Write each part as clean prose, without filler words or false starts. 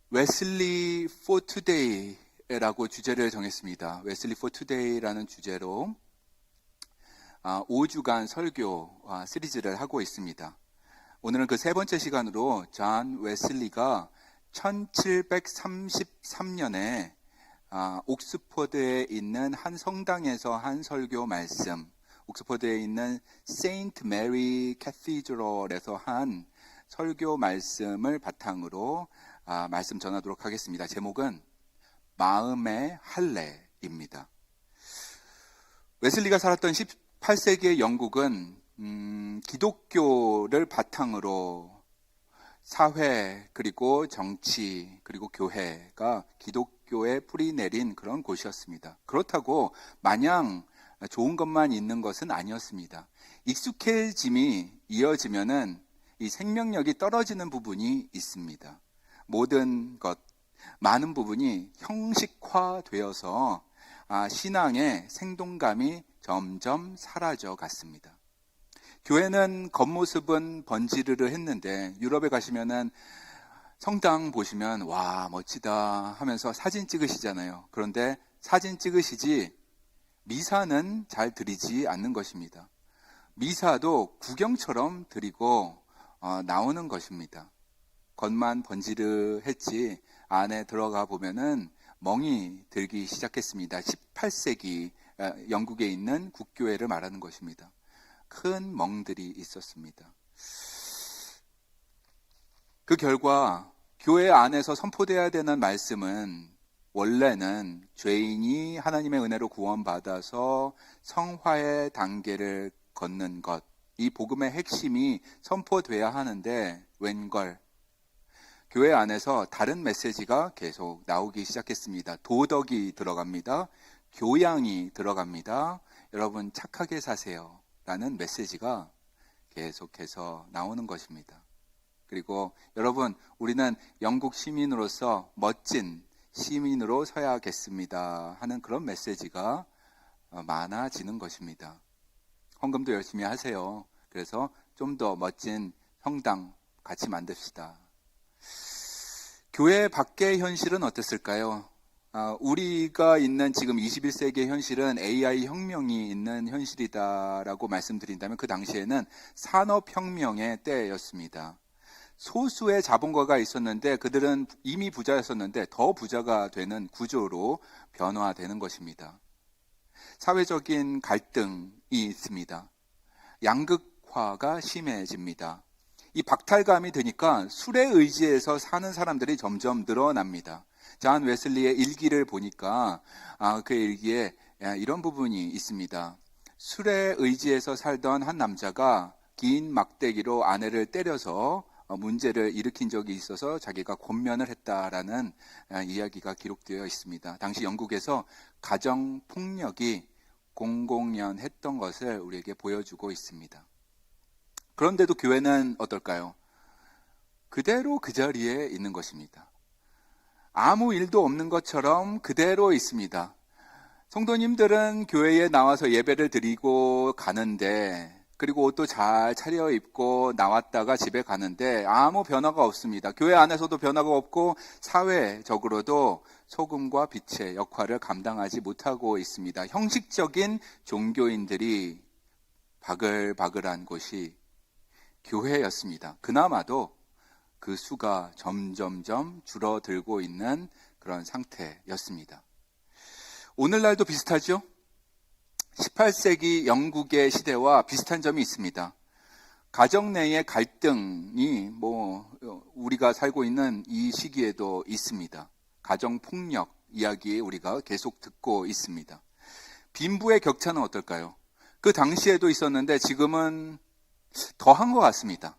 웨슬리 for Today라고 주제를 정했습니다. 웨슬리 for Today라는 주제로 5주간 설교 시리즈를 하고 있습니다. 오늘은 그 세 번째 시간으로 존 웨슬리가 1733년에 옥스퍼드에 있는 한 성당에서 한 설교 말씀, 옥스퍼드에 있는 세인트 메리 캐시드럴에서 한 설교 말씀을 바탕으로 말씀 전하도록 하겠습니다. 제목은 마음의 할례입니다. 웨슬리가 살았던 18세기의 영국은 기독교를 바탕으로 사회 그리고 정치 그리고 교회가 기독교에 뿌리 내린 그런 곳이었습니다. 그렇다고 마냥 좋은 것만 있는 것은 아니었습니다. 익숙해짐이 이어지면은 이 생명력이 떨어지는 부분이 있습니다. 모든 것, 많은 부분이 형식화되어서 신앙의 생동감이 점점 사라져 갔습니다. 교회는 겉모습은 번지르르 했는데 유럽에 가시면은 성당 보시면 와 멋지다 하면서 사진 찍으시잖아요. 그런데 사진 찍으시지 미사는 잘 드리지 않는 것입니다. 미사도 구경처럼 드리고 나오는 것입니다. 겉만 번지르 했지 안에 들어가 보면은 멍이 들기 시작했습니다. 18세기 영국에 있는 국교회를 말하는 것입니다. 큰 멍들이 있었습니다. 그 결과 교회 안에서 선포되어야 되는 말씀은 원래는 죄인이 하나님의 은혜로 구원받아서 성화의 단계를 걷는 것, 이 복음의 핵심이 선포돼야 하는데 웬걸 교회 안에서 다른 메시지가 계속 나오기 시작했습니다. 도덕이 들어갑니다. 교양이 들어갑니다. 여러분 착하게 사세요 라는 메시지가 계속해서 나오는 것입니다. 그리고 여러분 우리는 영국 시민으로서 멋진 시민으로 서야겠습니다 하는 그런 메시지가 많아지는 것입니다. 헌금도 열심히 하세요. 그래서 좀 더 멋진 성당 같이 만듭시다. 교회 밖의 현실은 어땠을까요? 우리가 있는 지금 21세기의 현실은 AI 혁명이 있는 현실이다라고 말씀드린다면 그 당시에는 산업혁명의 때였습니다. 소수의 자본가가 있었는데 그들은 이미 부자였었는데 더 부자가 되는 구조로 변화되는 것입니다. 사회적인 갈등이 있습니다. 양극화가 심해집니다. 이 박탈감이 드니까 술에 의지해서 사는 사람들이 점점 늘어납니다. 존 웨슬리의 일기를 보니까 그 일기에 이런 부분이 있습니다. 술에 의지해서 살던 한 남자가 긴 막대기로 아내를 때려서 문제를 일으킨 적이 있어서 자기가 권면을 했다라는 이야기가 기록되어 있습니다. 당시 영국에서 가정폭력이 공공연했던 것을 우리에게 보여주고 있습니다. 그런데도 교회는 어떨까요? 그대로 그 자리에 있는 것입니다. 아무 일도 없는 것처럼 그대로 있습니다. 성도님들은 교회에 나와서 예배를 드리고 가는데 그리고 옷도 잘 차려입고 나왔다가 집에 가는데 아무 변화가 없습니다. 교회 안에서도 변화가 없고 사회적으로도 소금과 빛의 역할을 감당하지 못하고 있습니다. 형식적인 종교인들이 바글바글한 곳이 교회였습니다. 그나마도 그 수가 점점점 줄어들고 있는 그런 상태였습니다. 오늘날도 비슷하죠? 18세기 영국의 시대와 비슷한 점이 있습니다. 가정 내의 갈등이 우리가 살고 있는 이 시기에도 있습니다. 가정폭력 이야기 우리가 계속 듣고 있습니다. 빈부의 격차는 어떨까요? 그 당시에도 있었는데 지금은 더한 것 같습니다.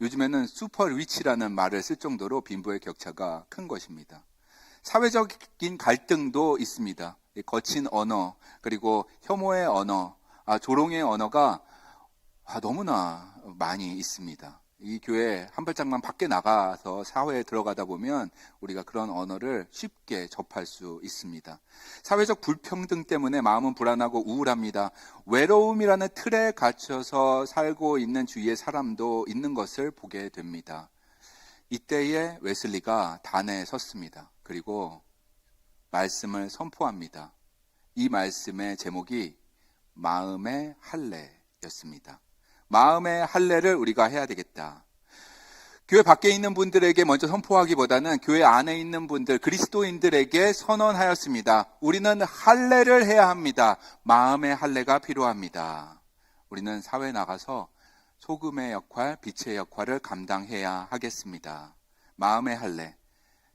요즘에는 슈퍼 리치라는 말을 쓸 정도로 빈부의 격차가 큰 것입니다. 사회적인 갈등도 있습니다. 거친 언어, 그리고 혐오의 언어, 조롱의 언어가 너무나 많이 있습니다. 이 교회 한 발짝만 밖에 나가서 사회에 들어가다 보면 우리가 그런 언어를 쉽게 접할 수 있습니다. 사회적 불평등 때문에 마음은 불안하고 우울합니다. 외로움이라는 틀에 갇혀서 살고 있는 주위의 사람도 있는 것을 보게 됩니다. 이때에 웨슬리가 단에 섰습니다. 그리고 말씀을 선포합니다. 이 말씀의 제목이 마음의 할례였습니다. 마음의 할례를 우리가 해야 되겠다. 교회 밖에 있는 분들에게 먼저 선포하기보다는 교회 안에 있는 분들, 그리스도인들에게 선언하였습니다. 우리는 할례를 해야 합니다. 마음의 할례가 필요합니다. 우리는 사회에 나가서 소금의 역할, 빛의 역할을 감당해야 하겠습니다. 마음의 할례,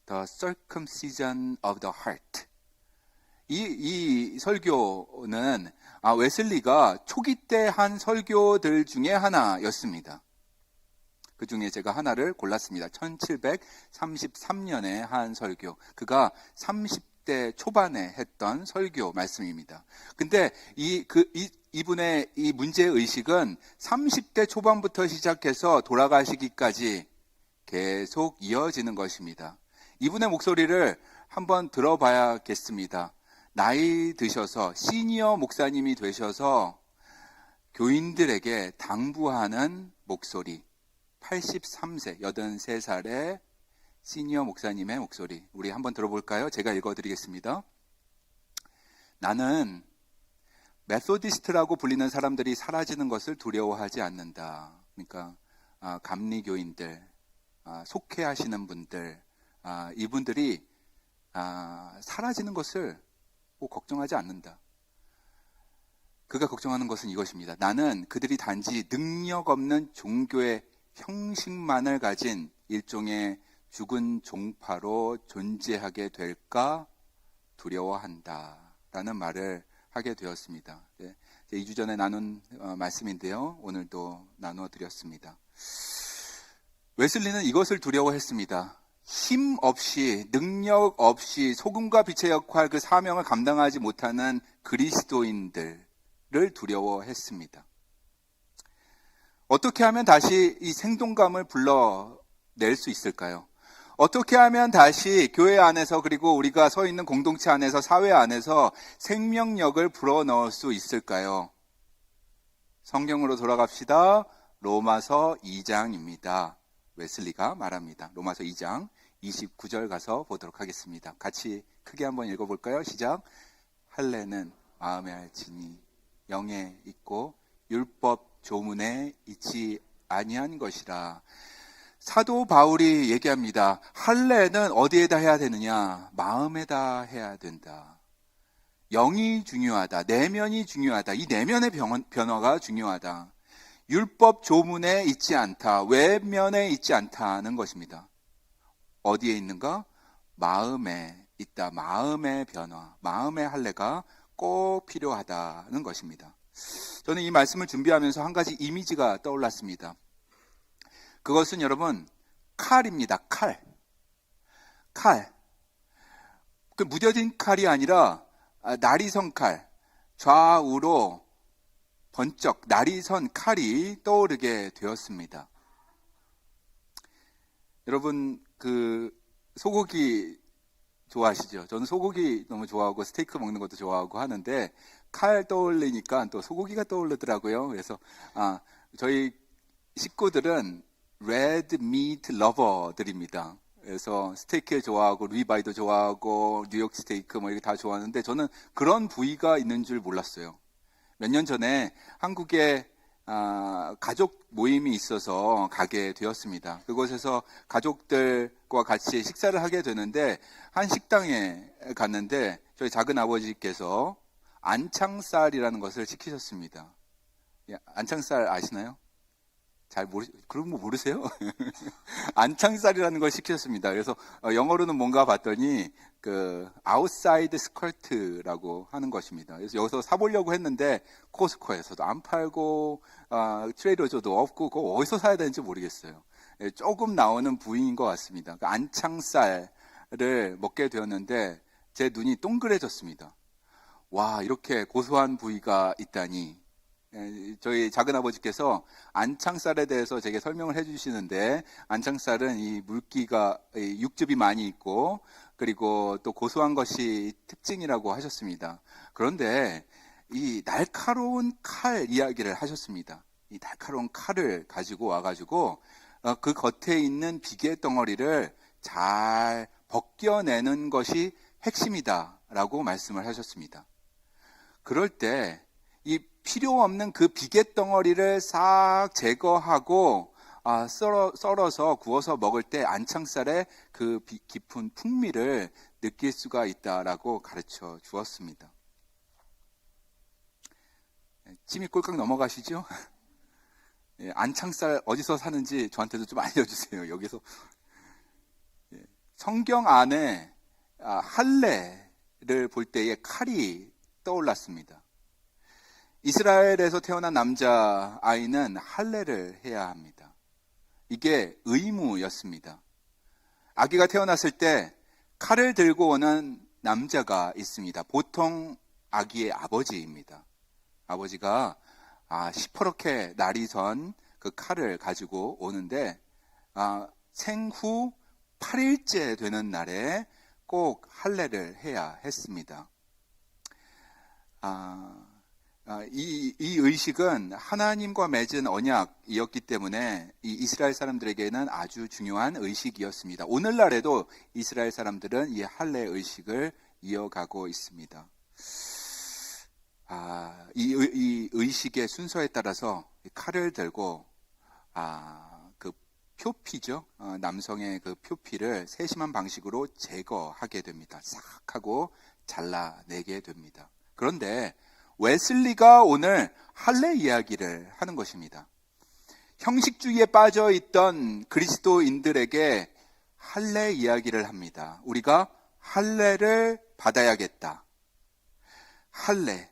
the circumcision of the heart. 이 설교는 웨슬리가 초기 때 한 설교들 중에 하나였습니다. 그 중에 제가 하나를 골랐습니다. 1733년에 한 설교. 그가 30대 초반에 했던 설교 말씀입니다. 근데 이분의 이 문제의식은 30대 초반부터 시작해서 돌아가시기까지 계속 이어지는 것입니다. 이분의 목소리를 한번 들어봐야겠습니다. 나이 드셔서 시니어 목사님이 되셔서 교인들에게 당부하는 목소리. 83세, 83살의 시니어 목사님의 목소리. 우리 한번 들어볼까요? 제가 읽어드리겠습니다. 나는 메소디스트라고 불리는 사람들이 사라지는 것을 두려워하지 않는다. 그러니까 감리교인들, 속회하시는 분들, 이분들이 사라지는 것을 걱정하지 않는다. 그가 걱정하는 것은 이것입니다. 나는 그들이 단지 능력 없는 종교의 형식만을 가진 일종의 죽은 종파로 존재하게 될까 두려워한다 라는 말을 하게 되었습니다. 2주 전에 나눈 말씀인데요. 오늘도 나누어 드렸습니다. 웨슬리는 이것을 두려워했습니다. 힘 없이, 능력 없이 소금과 빛의 역할, 그 사명을 감당하지 못하는 그리스도인들을 두려워했습니다. 어떻게 하면 다시 이 생동감을 불러낼 수 있을까요? 어떻게 하면 다시 교회 안에서, 그리고 우리가 서 있는 공동체 안에서, 사회 안에서 생명력을 불어넣을 수 있을까요? 성경으로 돌아갑시다. 로마서 2장입니다. 웨슬리가 말합니다. 로마서 2장 29절 가서 보도록 하겠습니다. 같이 크게 한번 읽어볼까요? 시작. 할례는 마음에 알지니 영에 있고 율법 조문에 있지 아니한 것이라. 사도 바울이 얘기합니다. 할례는 어디에다 해야 되느냐? 마음에다 해야 된다. 영이 중요하다. 내면이 중요하다. 이 내면의 변화가 중요하다. 율법 조문에 있지 않다. 외면에 있지 않다는 것입니다. 어디에 있는가? 마음에 있다. 마음의 변화, 마음의 할례가 꼭 필요하다는 것입니다. 저는 이 말씀을 준비하면서 한 가지 이미지가 떠올랐습니다. 그것은 여러분 칼입니다. 칼. 그 무뎌진 칼이 아니라 나리선 칼. 좌우로 번쩍 나리선 칼이 떠오르게 되었습니다. 여러분 소고기 좋아하시죠? 저는 소고기 너무 좋아하고 스테이크 먹는 것도 좋아하고 하는데 칼 떠올리니까 또 소고기가 떠오르더라고요. 그래서 저희 식구들은 레드 미트 러버들입니다. 그래서 스테이크 좋아하고 리바이도 좋아하고 뉴욕 스테이크 이렇게 다 좋아하는데 저는 그런 부위가 있는 줄 몰랐어요. 몇 년 전에 한국에 가족 모임이 있어서 가게 되었습니다. 그곳에서 가족들과 같이 식사를 하게 되는데 한 식당에 갔는데 저희 작은 아버지께서 안창살이라는 것을 시키셨습니다. 안창살 아시나요? 그런 거 모르세요? 안창살이라는 걸 시켰습니다. 그래서 영어로는 뭔가 봤더니 아웃사이드 스커트라고 하는 것입니다. 그래서 여기서 사보려고 했는데 코스코에서도 안 팔고 트레이더조도 없고 그거 어디서 사야 되는지 모르겠어요. 조금 나오는 부위인 것 같습니다. 안창살을 먹게 되었는데 제 눈이 동그래졌습니다. 와, 이렇게 고소한 부위가 있다니. 저희 작은아버지께서 안창살에 대해서 제게 설명을 해주시는데 안창살은 이 물기가 육즙이 많이 있고 그리고 또 고소한 것이 특징이라고 하셨습니다. 그런데 이 날카로운 칼 이야기를 하셨습니다. 이 날카로운 칼을 가지고 와가지고 그 겉에 있는 비계 덩어리를 잘 벗겨내는 것이 핵심이다라고 말씀을 하셨습니다. 그럴 때 이 필요 없는 그 비계 덩어리를 싹 제거하고 썰어서 구워서 먹을 때 안창살의 그 깊은 풍미를 느낄 수가 있다라고 가르쳐 주었습니다. 침이 꼴깍 넘어가시죠? 안창살 어디서 사는지 저한테도 좀 알려주세요. 여기서 성경 안에 할례를 볼 때에 칼이 떠올랐습니다. 이스라엘에서 태어난 남자 아이는 할례를 해야 합니다. 이게 의무였습니다. 아기가 태어났을 때 칼을 들고 오는 남자가 있습니다. 보통 아기의 아버지입니다. 아버지가 시퍼렇게 날이 선 그 칼을 가지고 오는데 생후 8일째 되는 날에 꼭 할례를 해야 했습니다. 이 의식은 하나님과 맺은 언약이었기 때문에 이 이스라엘 사람들에게는 아주 중요한 의식이었습니다. 오늘날에도 이스라엘 사람들은 이 할례 의식을 이어가고 있습니다. 이 의식의 순서에 따라서 칼을 들고 그 표피죠. 남성의 그 표피를 세심한 방식으로 제거하게 됩니다. 싹 하고 잘라내게 됩니다. 그런데 웨슬리가 오늘 할례 이야기를 하는 것입니다. 형식주의에 빠져 있던 그리스도인들에게 할례 이야기를 합니다. 우리가 할례를 받아야겠다. 할례,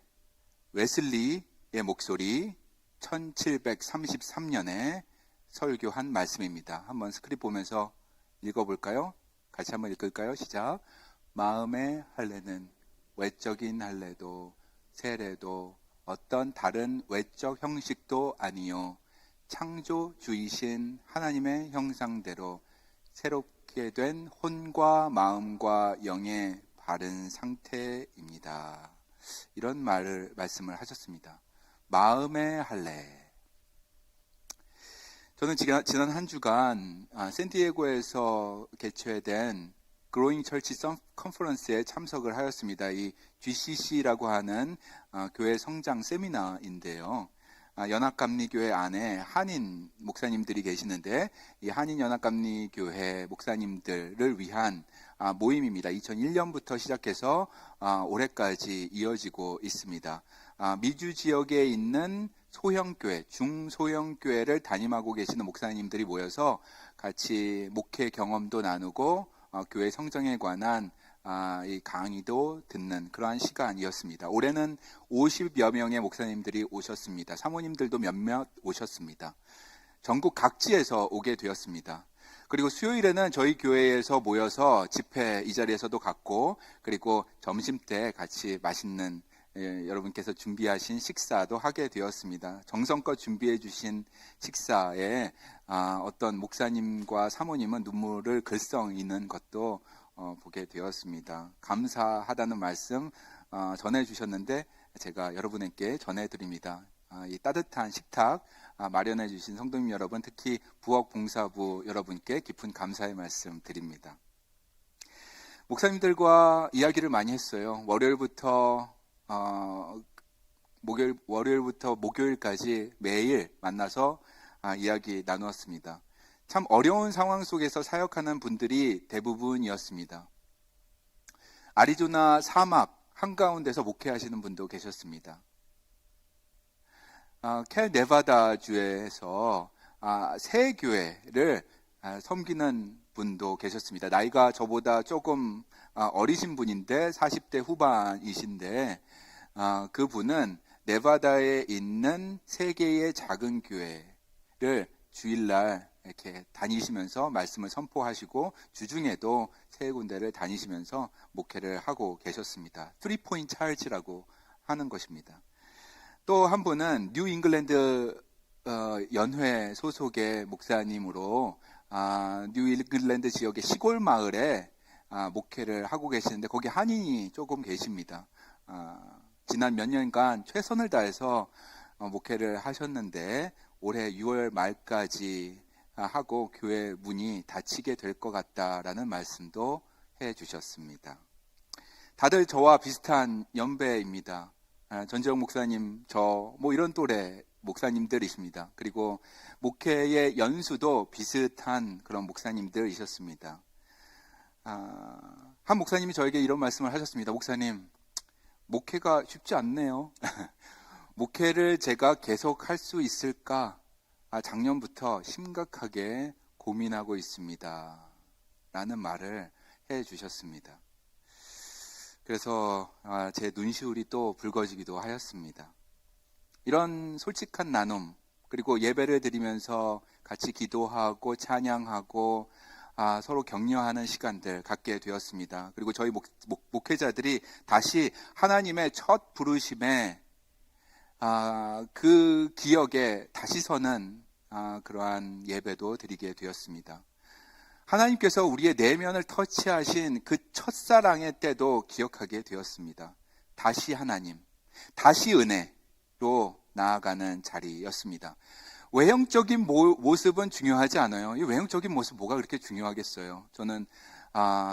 웨슬리의 목소리, 1733년에 설교한 말씀입니다. 한번 스크립 보면서 읽어볼까요? 같이 한번 읽을까요? 시작. 마음의 할례는 외적인 할례도 세례도 어떤 다른 외적 형식도 아니요 창조주이신 하나님의 형상대로 새롭게 된 혼과 마음과 영의 바른 상태입니다. 이런 말씀을 하셨습니다. 마음의 할례. 저는 지난 한 주간 샌디에고에서 개최된 그로잉 철치 컨퍼런스에 참석을 하였습니다. 이 GCC라고 하는 교회 성장 세미나인데요. 연합감리교회 안에 한인 목사님들이 계시는데 이 한인 연합감리교회 목사님들을 위한 모임입니다. 2001년부터 시작해서 올해까지 이어지고 있습니다. 미주 지역에 있는 소형교회, 중소형교회를 담임하고 계시는 목사님들이 모여서 같이 목회 경험도 나누고 교회 성장에 관한 이 강의도 듣는 그러한 시간이었습니다. 올해는 50여 명의 목사님들이 오셨습니다. 사모님들도 몇몇 오셨습니다. 전국 각지에서 오게 되었습니다. 그리고 수요일에는 저희 교회에서 모여서 집회 이 자리에서도 갖고 그리고 점심때 같이 맛있는 여러분께서 준비하신 식사도 하게 되었습니다. 정성껏 준비해 주신 식사에 어떤 목사님과 사모님은 눈물을 글썽이는 것도 보게 되었습니다. 감사하다는 말씀 전해주셨는데 제가 여러분에게 전해드립니다. 이 따뜻한 식탁 마련해 주신 성도님 여러분, 특히 부엌봉사부 여러분께 깊은 감사의 말씀 드립니다. 목사님들과 이야기를 많이 했어요. 월요일부터 목요일까지 매일 만나서 이야기 나누었습니다. 참 어려운 상황 속에서 사역하는 분들이 대부분이었습니다. 아리조나 사막 한가운데서 목회하시는 분도 계셨습니다. 캘 네바다 주에서 새 교회를 섬기는 분도 계셨습니다. 나이가 저보다 조금 어리신 분인데 40대 후반이신데 그분은 네바다에 있는 세 개의 작은 교회를 주일날 이렇게 다니시면서 말씀을 선포하시고 주중에도 세 군데를 다니시면서 목회를 하고 계셨습니다. 3포인트 차일치라고 하는 것입니다. 또 한 분은 뉴 잉글랜드 연회 소속의 목사님으로 뉴 잉글랜드 지역의 시골 마을에 목회를 하고 계시는데 거기 한인이 조금 계십니다. 지난 몇 년간 최선을 다해서 목회를 하셨는데 올해 6월 말까지 하고 교회 문이 닫히게 될 것 같다라는 말씀도 해 주셨습니다. 다들 저와 비슷한 연배입니다. 전재영 목사님, 이런 또래 목사님들이십니다. 그리고 목회의 연수도 비슷한 그런 목사님들이셨습니다. 한 목사님이 저에게 이런 말씀을 하셨습니다. 목사님, 목회가 쉽지 않네요. 목회를 제가 계속 할 수 있을까? 작년부터 심각하게 고민하고 있습니다. 라는 말을 해 주셨습니다. 그래서 제 눈시울이 또 붉어지기도 하였습니다. 이런 솔직한 나눔, 그리고 예배를 드리면서 같이 기도하고 찬양하고 서로 격려하는 시간들 갖게 되었습니다. 그리고 저희 목회자들이 다시 하나님의 첫 부르심에 그 기억에 다시 서는 그러한 예배도 드리게 되었습니다. 하나님께서 우리의 내면을 터치하신 그 첫사랑의 때도 기억하게 되었습니다. 다시 하나님, 다시 은혜로 나아가는 자리였습니다. 외형적인 모습은 중요하지 않아요. 이 외형적인 모습 뭐가 그렇게 중요하겠어요. 저는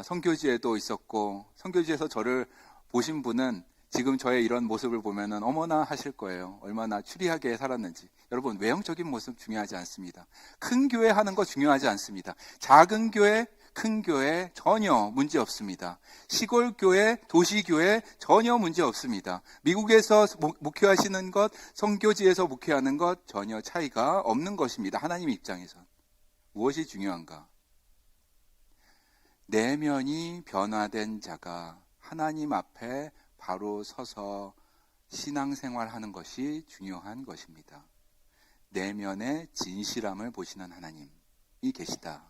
선교지에도 있었고, 선교지에서 저를 보신 분은 지금 저의 이런 모습을 보면은 어머나 하실 거예요. 얼마나 추리하게 살았는지. 여러분, 외형적인 모습 중요하지 않습니다. 큰 교회 하는 거 중요하지 않습니다. 작은 교회, 큰 교회 전혀 문제 없습니다. 시골 교회, 도시 교회 전혀 문제 없습니다. 미국에서 목회하시는 것, 선교지에서 목회하는 것 전혀 차이가 없는 것입니다. 하나님 입장에서. 무엇이 중요한가? 내면이 변화된 자가 하나님 앞에 바로 서서 신앙생활하는 것이 중요한 것입니다. 내면의 진실함을 보시는 하나님이 계시다.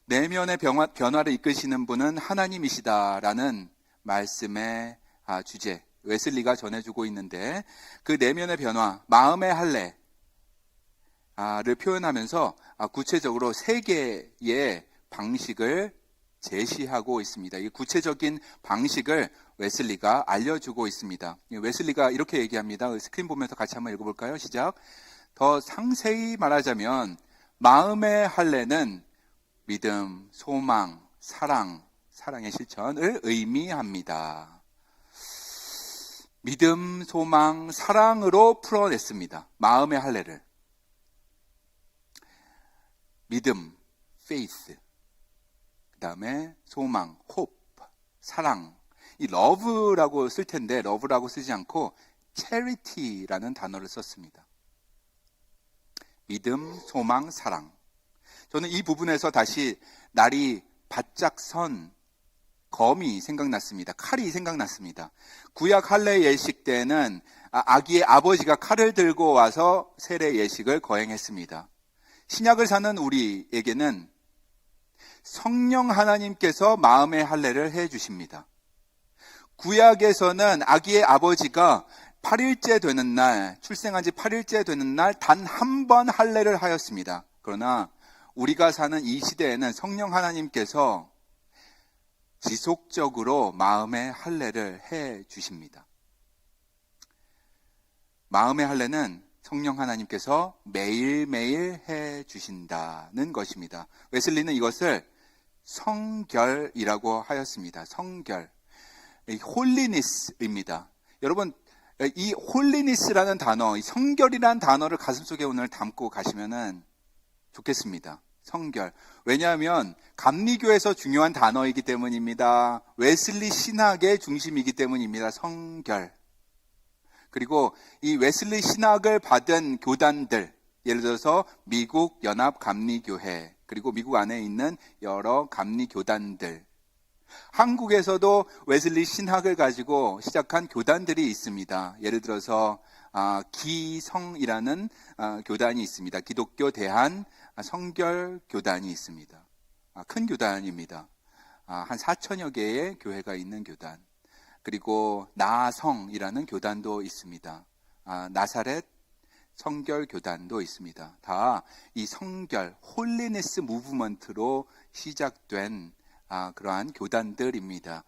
내면의 변화를 이끄시는 분은 하나님이시다라는 말씀의 주제, 웨슬리가 전해주고 있는데, 그 내면의 변화, 마음의 할례를 표현하면서 구체적으로 3개의 방식을 제시하고 있습니다. 이 구체적인 방식을 웨슬리가 알려주고 있습니다. 웨슬리가 이렇게 얘기합니다. 스크린 보면서 같이 한번 읽어볼까요? 시작. 더 상세히 말하자면 마음의 할례는 믿음, 소망, 사랑의 실천을 의미합니다. 믿음, 소망, 사랑으로 풀어냈습니다. 마음의 할례를. 믿음, faith. 그 다음에 소망, hope, 사랑. 이 love라고 쓸 텐데 love라고 쓰지 않고 charity라는 단어를 썼습니다. 믿음, 소망, 사랑. 저는 이 부분에서 다시 날이 바짝 선 검이 생각났습니다. 칼이 생각났습니다. 구약 할례 예식 때는 아기의 아버지가 칼을 들고 와서 세례 예식을 거행했습니다. 신약을 사는 우리에게는 성령 하나님께서 마음의 할례를 해 주십니다. 구약에서는 아기의 아버지가 8일째 되는 날, 출생한 지 8일째 되는 날 단 한 번 할례를 하였습니다. 그러나 우리가 사는 이 시대에는 성령 하나님께서 지속적으로 마음의 할례를 해 주십니다. 마음의 할례는 성령 하나님께서 매일매일 해 주신다는 것입니다. 웨슬리는 이것을 성결이라고 하였습니다. 성결. 홀리니스입니다. 여러분, 이 홀리니스라는 단어, 이 성결이라는 단어를 가슴속에 오늘 담고 가시면은 좋겠습니다. 성결. 왜냐하면 감리교에서 중요한 단어이기 때문입니다. 웨슬리 신학의 중심이기 때문입니다. 성결. 그리고 이 웨슬리 신학을 받은 교단들, 예를 들어서 미국 연합 감리교회, 그리고 미국 안에 있는 여러 감리교단들, 한국에서도 웨슬리 신학을 가지고 시작한 교단들이 있습니다. 예를 들어서 기성이라는 교단이 있습니다. 기독교 대한 성결 교단이 있습니다. 큰 교단입니다. 한 4천여 개의 교회가 있는 교단. 그리고 나성이라는 교단도 있습니다. 나사렛 성결 교단도 있습니다. 다 이 성결, 홀리네스 무브먼트로 시작된 그러한 교단들입니다.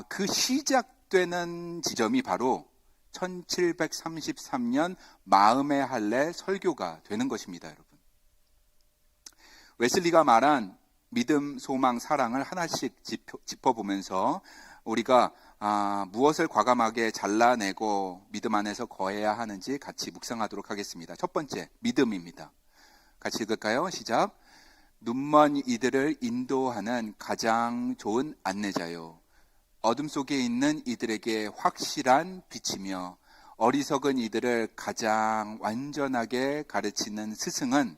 그 시작되는 지점이 바로 1733년 마음의 할례 설교가 되는 것입니다, 여러분. 웨슬리가 말한 믿음, 소망, 사랑을 하나씩 짚어보면서 우리가 무엇을 과감하게 잘라내고 믿음 안에서 거해야 하는지 같이 묵상하도록 하겠습니다. 첫 번째, 믿음입니다. 같이 읽을까요? 시작. 눈먼 이들을 인도하는 가장 좋은 안내자요. 어둠 속에 있는 이들에게 확실한 빛이며 어리석은 이들을 가장 완전하게 가르치는 스승은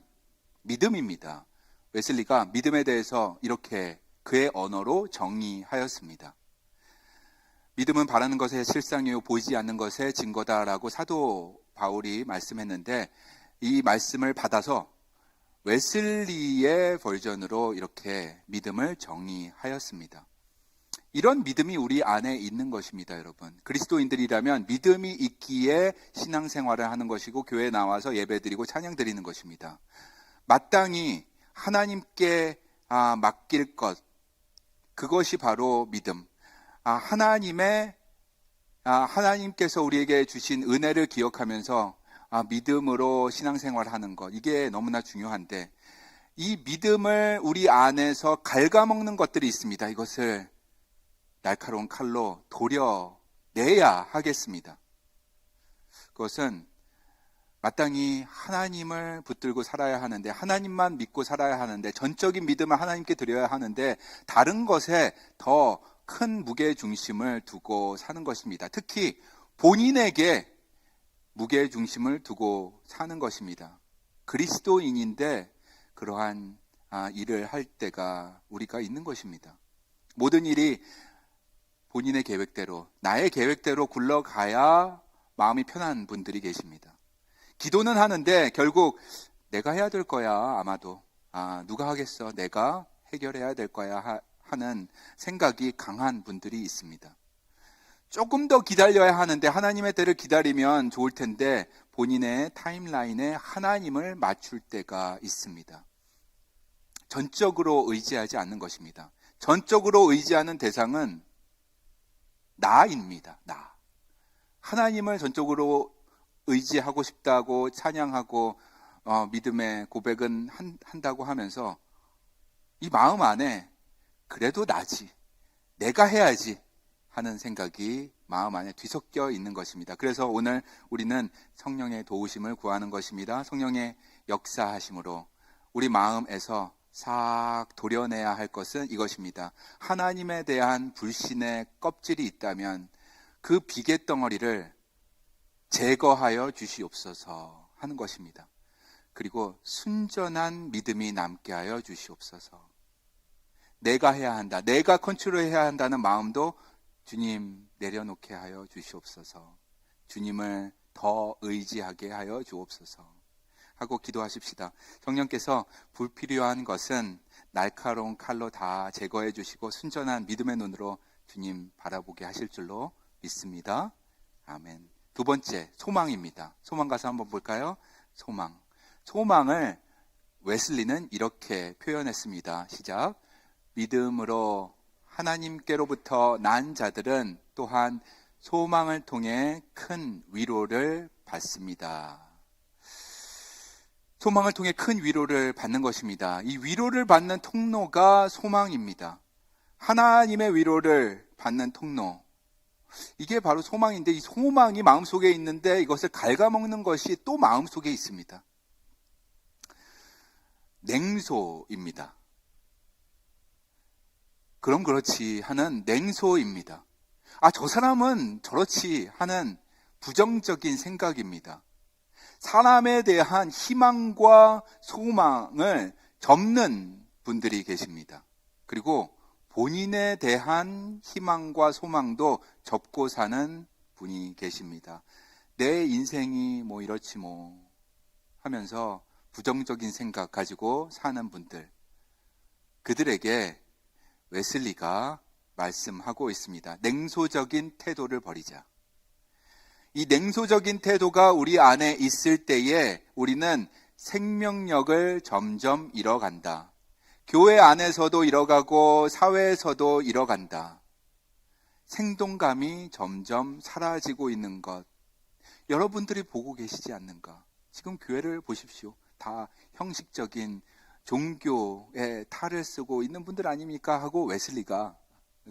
믿음입니다. 웨슬리가 믿음에 대해서 이렇게 그의 언어로 정의하였습니다. 믿음은 바라는 것의 실상이요 보이지 않는 것의 증거다라고 사도 바울이 말씀했는데 이 말씀을 받아서 웨슬리의 버전으로 이렇게 믿음을 정의하였습니다. 이런 믿음이 우리 안에 있는 것입니다, 여러분. 그리스도인들이라면 믿음이 있기에 신앙생활을 하는 것이고 교회에 나와서 예배드리고 찬양드리는 것입니다. 마땅히 하나님께 맡길 것, 그것이 바로 믿음. 하나님께서 우리에게 주신 은혜를 기억하면서 믿음으로 신앙생활하는 것, 이게 너무나 중요한데 이 믿음을 우리 안에서 갉아먹는 것들이 있습니다. 이것을 날카로운 칼로 도려내야 하겠습니다. 그것은 마땅히 하나님을 붙들고 살아야 하는데, 하나님만 믿고 살아야 하는데, 전적인 믿음을 하나님께 드려야 하는데 다른 것에 더 큰 무게중심을 두고 사는 것입니다. 특히 본인에게 무게중심을 두고 사는 것입니다. 그리스도인인데 그러한 일을 할 때가 우리가 있는 것입니다. 모든 일이 본인의 계획대로, 나의 계획대로 굴러가야 마음이 편한 분들이 계십니다. 기도는 하는데 결국 내가 해야 될 거야, 아마도. 누가 하겠어? 내가 해결해야 될 거야 하는 생각이 강한 분들이 있습니다. 조금 더 기다려야 하는데 하나님의 때를 기다리면 좋을 텐데 본인의 타임라인에 하나님을 맞출 때가 있습니다. 전적으로 의지하지 않는 것입니다. 전적으로 의지하는 대상은 나입니다. 나. 하나님을 전적으로 의지하고 싶다고 찬양하고 믿음의 고백은 한다고 하면서 이 마음 안에 그래도 나지, 내가 해야지 하는 생각이 마음 안에 뒤섞여 있는 것입니다. 그래서 오늘 우리는 성령의 도우심을 구하는 것입니다. 성령의 역사하심으로 우리 마음에서 싹 도려내야 할 것은 이것입니다. 하나님에 대한 불신의 껍질이 있다면 그 비계덩어리를 제거하여 주시옵소서 하는 것입니다. 그리고 순전한 믿음이 남게 하여 주시옵소서. 내가 해야 한다, 내가 컨트롤해야 한다는 마음도 주님 내려놓게 하여 주시옵소서. 주님을 더 의지하게 하여 주옵소서 하고 기도하십시다. 성령께서 불필요한 것은 날카로운 칼로 다 제거해 주시고 순전한 믿음의 눈으로 주님 바라보게 하실 줄로 믿습니다. 아멘. 두 번째, 소망입니다. 소망 가서 한번 볼까요? 소망. 소망을 웨슬리는 이렇게 표현했습니다. 시작. 믿음으로 하나님께로부터 난 자들은 또한 소망을 통해 큰 위로를 받습니다. 소망을 통해 큰 위로를 받는 것입니다. 이 위로를 받는 통로가 소망입니다. 하나님의 위로를 받는 통로. 이게 바로 소망인데 이 소망이 마음속에 있는데 이것을 갉아먹는 것이 또 마음속에 있습니다. 냉소입니다. 그럼 그렇지 하는 냉소입니다. 저 사람은 저렇지 하는 부정적인 생각입니다. 사람에 대한 희망과 소망을 접는 분들이 계십니다. 그리고 본인에 대한 희망과 소망도 접고 사는 분이 계십니다. 내 인생이 뭐 이렇지 뭐 하면서 부정적인 생각 가지고 사는 분들, 그들에게 웨슬리가 말씀하고 있습니다. 냉소적인 태도를 버리자. 이 냉소적인 태도가 우리 안에 있을 때에 우리는 생명력을 점점 잃어간다. 교회 안에서도 잃어가고 사회에서도 잃어간다. 생동감이 점점 사라지고 있는 것, 여러분들이 보고 계시지 않는가? 지금 교회를 보십시오. 다 형식적인 종교에 탈을 쓰고 있는 분들 아닙니까? 하고 웨슬리가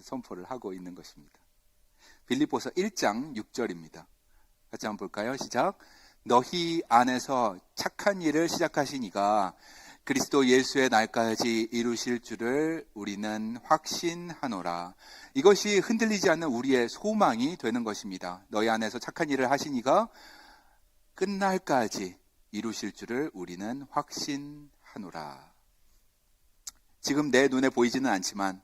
선포를 하고 있는 것입니다. 빌립보서 1장 6절입니다. 같이 한번 볼까요? 시작. 너희 안에서 착한 일을 시작하신 이가 그리스도 예수의 날까지 이루실 줄을 우리는 확신하노라. 이것이 흔들리지 않는 우리의 소망이 되는 것입니다. 너희 안에서 착한 일을 하신 이가 끝날까지 이루실 줄을 우리는 확신하노라. 지금 내 눈에 보이지는 않지만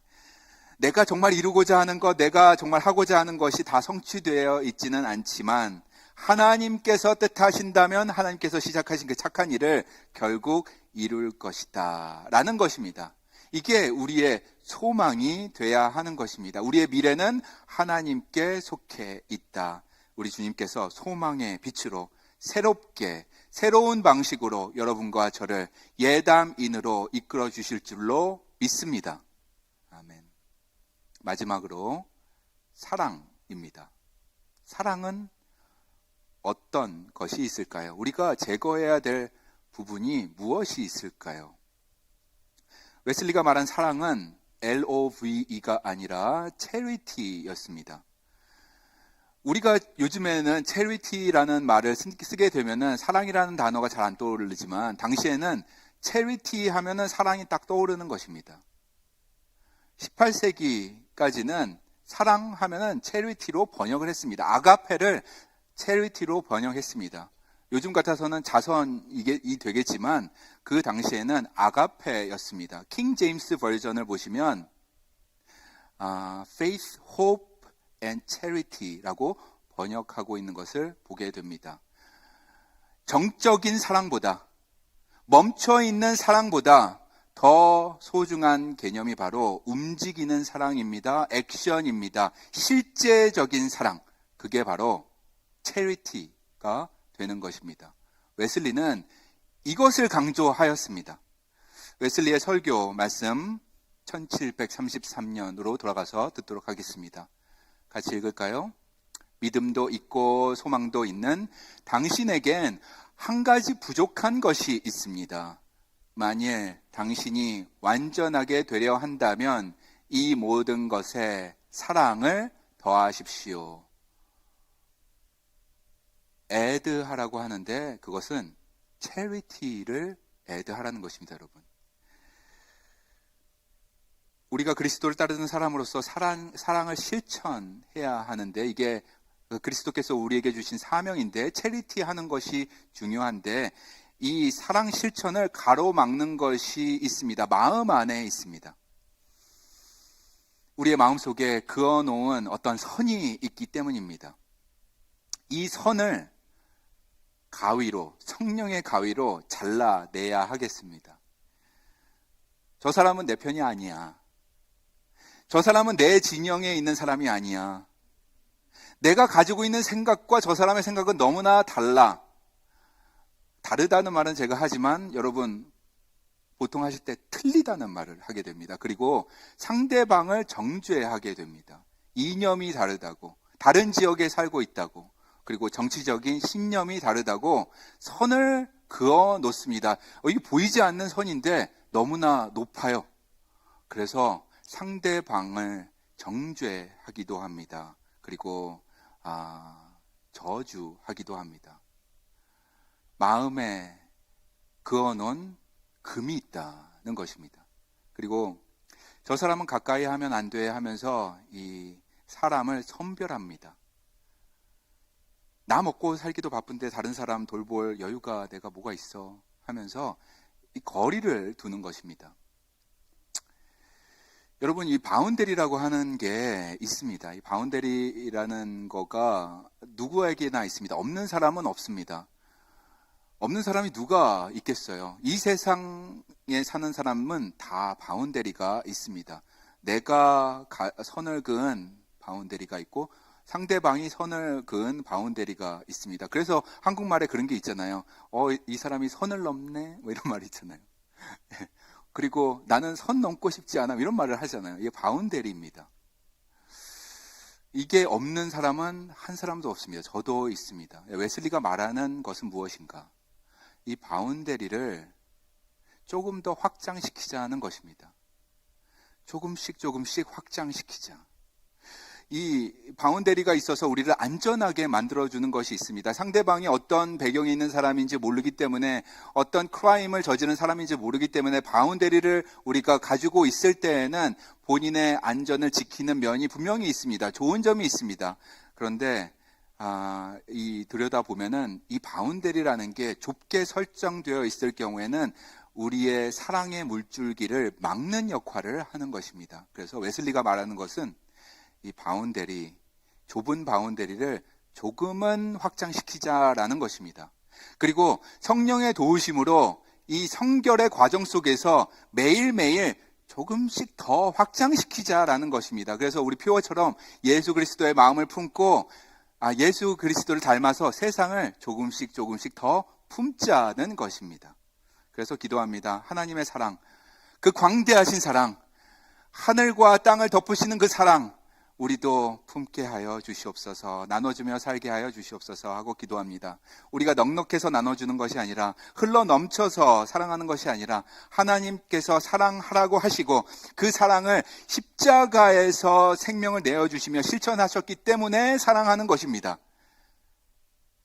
내가 정말 이루고자 하는 것, 내가 정말 하고자 하는 것이 다 성취되어 있지는 않지만 하나님께서 뜻하신다면 하나님께서 시작하신 그 착한 일을 결국 이룰 것이다 라는 것입니다. 이게 우리의 소망이 돼야 하는 것입니다. 우리의 미래는 하나님께 속해 있다. 우리 주님께서 소망의 빛으로 새롭게 새로운 방식으로 여러분과 저를 예담인으로 이끌어 주실 줄로 믿습니다. 아멘. 마지막으로 사랑입니다. 사랑은 어떤 것이 있을까요? 우리가 제거해야 될 부분이 무엇이 있을까요? 웨슬리가 말한 사랑은 LOVE가 아니라 charity였습니다. 우리가 요즘에는 charity라는 말을 쓰게 되면은 사랑이라는 단어가 잘 안 떠오르지만 당시에는 charity 하면은 사랑이 딱 떠오르는 것입니다. 18세기까지는 사랑하면은 charity로 번역을 했습니다. 아가페를 charity로 번역했습니다. 요즘 같아서는 자선이 되겠지만 그 당시에는 아가페였습니다. 킹 제임스 버전을 보시면 faith, hope and charity라고 번역하고 있는 것을 보게 됩니다. 정적인 사랑보다, 멈춰있는 사랑보다 더 소중한 개념이 바로 움직이는 사랑입니다. 액션입니다. 실제적인 사랑, 그게 바로 charity가 되는 것입니다. 웨슬리는 이것을 강조하였습니다. 웨슬리의 설교 말씀 1733년으로 돌아가서 듣도록 하겠습니다. 같이 읽을까요? 믿음도 있고 소망도 있는 당신에겐 한 가지 부족한 것이 있습니다. 만일 당신이 완전하게 되려 한다면 이 모든 것에 사랑을 더하십시오. 애드하라고 하는데 그것은 charity를 애드하라는 것입니다, 여러분. 우리가 그리스도를 따르는 사람으로서 사랑을 실천해야 하는데 이게 그리스도께서 우리에게 주신 사명인데 체리티 하는 것이 중요한데 이 사랑 실천을 가로막는 것이 있습니다. 마음 안에 있습니다. 우리의 마음속에 그어놓은 어떤 선이 있기 때문입니다. 이 선을 가위로, 성령의 가위로 잘라내야 하겠습니다. 저 사람은 내 편이 아니야. 저 사람은 내 진영에 있는 사람이 아니야. 내가 가지고 있는 생각과 저 사람의 생각은 너무나 달라. 다르다는 말은 제가 하지만 여러분 보통 하실 때 틀리다는 말을 하게 됩니다. 그리고 상대방을 정죄하게 됩니다. 이념이 다르다고, 다른 지역에 살고 있다고, 그리고 정치적인 신념이 다르다고 선을 그어 놓습니다. 이게 보이지 않는 선인데 너무나 높아요. 그래서 상대방을 정죄하기도 합니다. 그리고 저주하기도 합니다. 마음에 그어놓은 금이 있다는 것입니다. 그리고 저 사람은 가까이 하면 안 돼 하면서 이 사람을 선별합니다. 나 먹고 살기도 바쁜데 다른 사람 돌볼 여유가 내가 뭐가 있어 하면서 이 거리를 두는 것입니다. 여러분, 이 바운더리라고 하는 게 있습니다. 이 바운더리라는 거가 누구에게나 있습니다. 없는 사람은 없습니다. 없는 사람이 누가 있겠어요? 이 세상에 사는 사람은 다 바운더리가 있습니다. 내가 선을 그은 바운더리가 있고 상대방이 선을 그은 바운더리가 있습니다. 그래서 한국말에 그런 게 있잖아요. 이 사람이 선을 넘네? 뭐 이런 말이 있잖아요. 그리고 나는 선 넘고 싶지 않아 이런 말을 하잖아요. 이게 바운더리입니다. 이게 없는 사람은 한 사람도 없습니다. 저도 있습니다. 웨슬리가 말하는 것은 무엇인가? 이 바운더리를 조금 더 확장시키자는 것입니다. 조금씩 확장시키자. 이 바운더리가 있어서 우리를 안전하게 만들어주는 것이 있습니다. 상대방이 어떤 배경에 있는 사람인지 모르기 때문에, 어떤 크라임을 저지른 사람인지 모르기 때문에 바운더리를 우리가 가지고 있을 때에는 본인의 안전을 지키는 면이 분명히 있습니다. 좋은 점이 있습니다. 그런데 들여다보면은 이 바운더리라는 게 좁게 설정되어 있을 경우에는 우리의 사랑의 물줄기를 막는 역할을 하는 것입니다. 그래서 웨슬리가 말하는 것은 이 바운더리, 좁은 바운더리를 조금은 확장시키자라는 것입니다. 그리고 성령의 도우심으로 이 성결의 과정 속에서 매일매일 조금씩 더 확장시키자라는 것입니다. 그래서 우리 표어처럼 예수 그리스도의 마음을 품고 예수 그리스도를 닮아서 세상을 조금씩 더 품자는 것입니다. 그래서 기도합니다. 하나님의 사랑, 그 광대하신 사랑, 하늘과 땅을 덮으시는 그 사랑, 우리도 품게 하여 주시옵소서, 나눠주며 살게 하여 주시옵소서 하고 기도합니다. 우리가 넉넉해서 나눠주는 것이 아니라, 흘러 넘쳐서 사랑하는 것이 아니라, 하나님께서 사랑하라고 하시고 그 사랑을 십자가에서 생명을 내어주시며 실천하셨기 때문에 사랑하는 것입니다.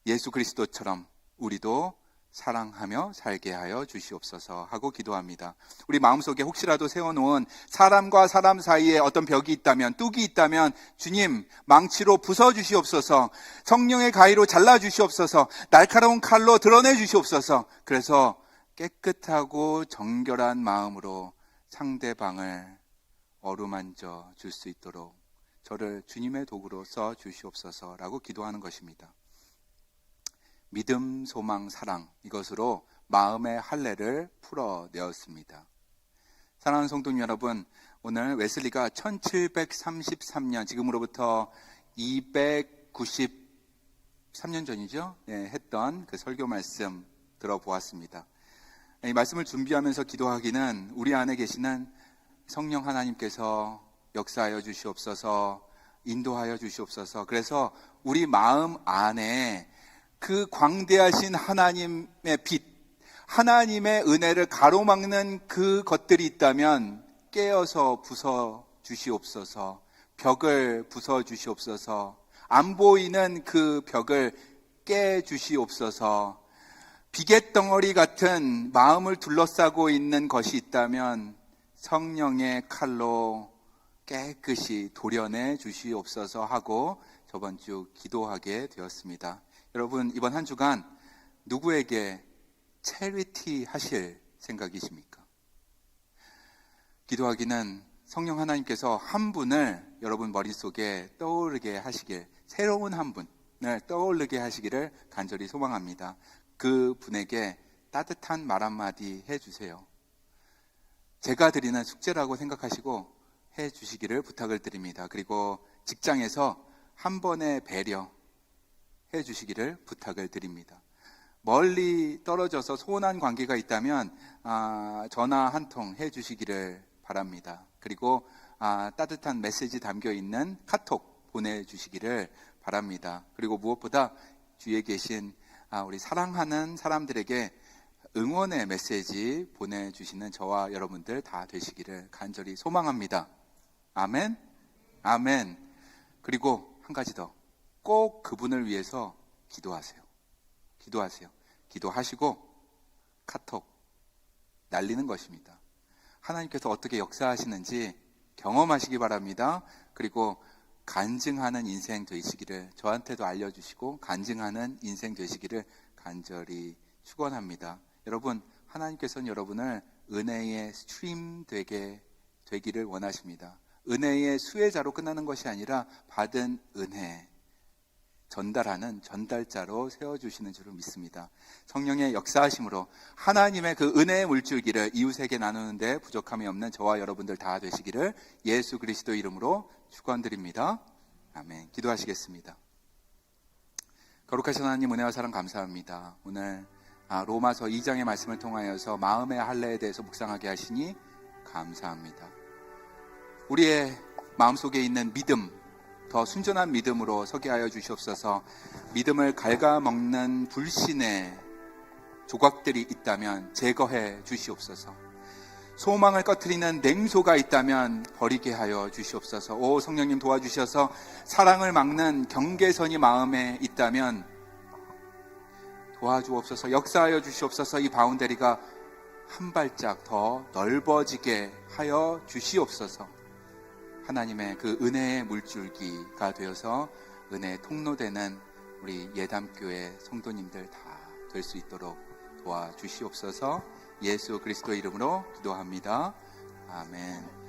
예수 그리스도처럼 우리도 사랑하며 살게 하여 주시옵소서 하고 기도합니다. 우리 마음속에 혹시라도 세워놓은 사람과 사람 사이에 어떤 벽이 있다면, 뚝이 있다면 주님 망치로 부숴주시옵소서, 성령의 가위로 잘라주시옵소서, 날카로운 칼로 드러내 주시옵소서. 그래서 깨끗하고 정결한 마음으로 상대방을 어루만져 줄 수 있도록 저를 주님의 도구로 써 주시옵소서라고 기도하는 것입니다. 믿음, 소망, 사랑, 이것으로 마음의 할례를 풀어내었습니다. 사랑하는 성도 여러분, 오늘 웨슬리가 1733년, 지금으로부터 293년 전이죠? 네, 했던 그 설교 말씀 들어보았습니다. 이 말씀을 준비하면서 기도하기는 우리 안에 계시는 성령 하나님께서 역사하여 주시옵소서, 인도하여 주시옵소서. 그래서 우리 마음 안에 그 광대하신 하나님의 빛, 하나님의 은혜를 가로막는 그 것들이 있다면 깨어서 부숴 주시옵소서, 벽을 부숴 주시옵소서, 안 보이는 그 벽을 깨 주시옵소서. 비갯덩어리 같은 마음을 둘러싸고 있는 것이 있다면 성령의 칼로 깨끗이 도려내 주시옵소서 하고 저번 주 기도하게 되었습니다. 여러분, 이번 한 주간 누구에게 체리티 하실 생각이십니까? 기도하기는 성령 하나님께서 한 분을 여러분 머릿속에 떠오르게 하시길, 새로운 한 분을 떠오르게 하시기를 간절히 소망합니다. 그 분에게 따뜻한 말 한마디 해주세요. 제가 드리는 숙제라고 생각하시고 해주시기를 부탁을 드립니다. 그리고 직장에서 한 번의 배려 해주시기를 부탁을 드립니다. 멀리 떨어져서 소원한 관계가 있다면 전화 한 통 해주시기를 바랍니다. 그리고 따뜻한 메시지 담겨있는 카톡 보내주시기를 바랍니다. 그리고 무엇보다 주위에 계신 우리 사랑하는 사람들에게 응원의 메시지 보내주시는 저와 여러분들 다 되시기를 간절히 소망합니다. 아멘. 아멘. 그리고 한 가지 더, 꼭 그분을 위해서 기도하세요. 기도하시고 카톡 날리는 것입니다. 하나님께서 어떻게 역사하시는지 경험하시기 바랍니다. 그리고 간증하는 인생 되시기를 저한테도 알려주시고 간증하는 인생 되시기를 간절히 축원합니다. 여러분, 하나님께서는 여러분을 은혜의 스트림 되기를 원하십니다. 은혜의 수혜자로 끝나는 것이 아니라 받은 은혜 전달하는 전달자로 세워주시는 줄을 믿습니다. 성령의 역사하심으로 하나님의 그 은혜의 물줄기를 이웃에게 나누는데 부족함이 없는 저와 여러분들 다 되시기를 예수 그리스도 이름으로 축원드립니다. 아멘. 기도하시겠습니다. 거룩하신 하나님, 은혜와 사랑 감사합니다. 오늘 로마서 2장의 말씀을 통하여서 마음의 할례에 대해서 묵상하게 하시니 감사합니다. 우리의 마음속에 있는 믿음, 더 순전한 믿음으로 서게 하여 주시옵소서. 믿음을 갉아먹는 불신의 조각들이 있다면 제거해 주시옵소서. 소망을 꺼트리는 냉소가 있다면 버리게 하여 주시옵소서. 오 성령님 도와주셔서 사랑을 막는 경계선이 마음에 있다면 도와주옵소서. 역사하여 주시옵소서. 이 바운더리가 한 발짝 더 넓어지게 하여 주시옵소서. 하나님의 그 은혜의 물줄기가 되어서 은혜의 통로되는 우리 예담교회 성도님들 다 될 수 있도록 도와주시옵소서. 예수 그리스도의 이름으로 기도합니다. 아멘.